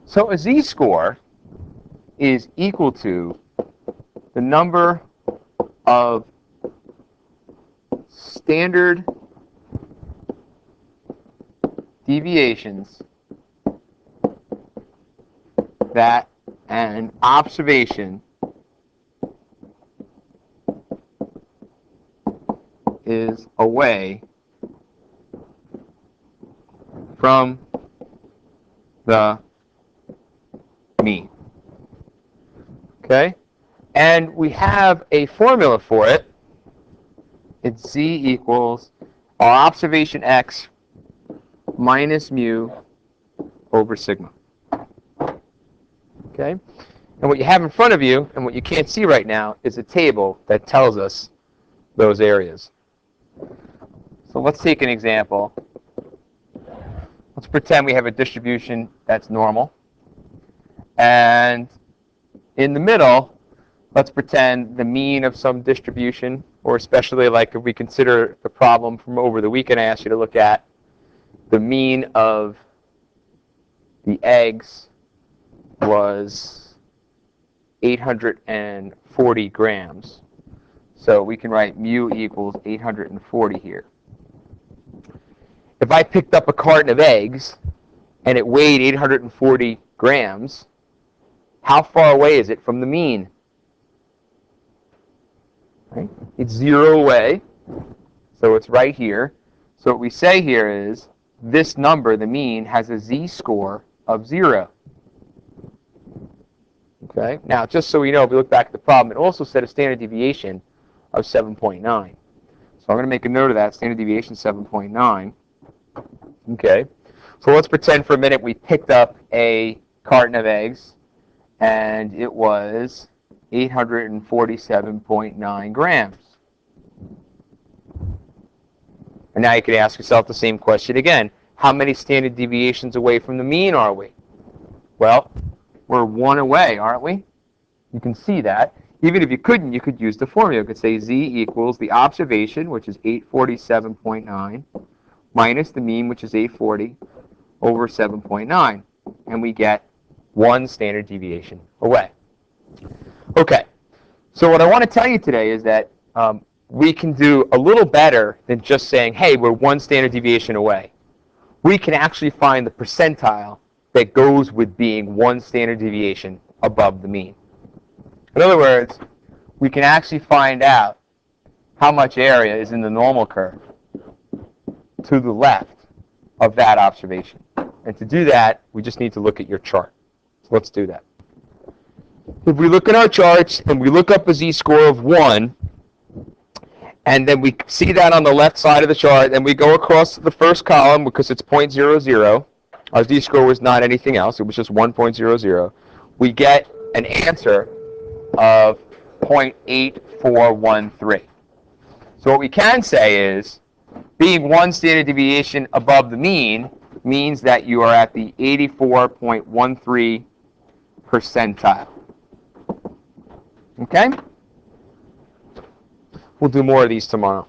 So a z-score is equal to the number of standard deviations that an observation is away from the mean. Okay? And we have a formula for it. It's z equals our observation x minus mu over sigma. Okay? And what you have in front of you, and what you can't see right now, is a table that tells us those areas. So let's take an example. Let's pretend we have a distribution that's normal. And in the middle, let's pretend the mean of some distribution, or especially like if we consider the problem from over the weekend I asked you to look at, the mean of the eggs was 840 grams. So we can write mu equals 840 here. If I picked up a carton of eggs and it weighed 840 grams, how far away is it from the mean? Right? It's 0 away, so it's right here. So what we say here is this number, the mean, has a z-score of 0. Okay? Now, just so we know, if we look back at the problem, it also said a standard deviation of 7.9. So I'm going to make a note of that, standard deviation 7.9. Okay? So let's pretend for a minute we picked up a carton of eggs, and it was 847.9 grams. And now you could ask yourself the same question again. How many standard deviations away from the mean are we? Well, we're 1 away, aren't we? You can see that. Even if you couldn't, you could use the formula. You could say z equals the observation, which is 847.9, minus the mean, which is 840, over 7.9. And we get 1 standard deviation away. Okay, so what I want to tell you today is that we can do a little better than just saying, hey, we're 1 standard deviation away. We can actually find the percentile that goes with being 1 standard deviation above the mean. In other words, we can actually find out how much area is in the normal curve to the left of that observation. And to do that, we just need to look at your chart. So let's do that. If we look at our charts and we look up a z-score of 1, and then we see that on the left side of the chart, and we go across the first column because it's 0.00. Our z-score was not anything else. It was just 1.00. We get an answer of 0.8413. So what we can say is being 1 standard deviation above the mean means that you are at the 84.13 percentile. Okay? We'll do more of these tomorrow.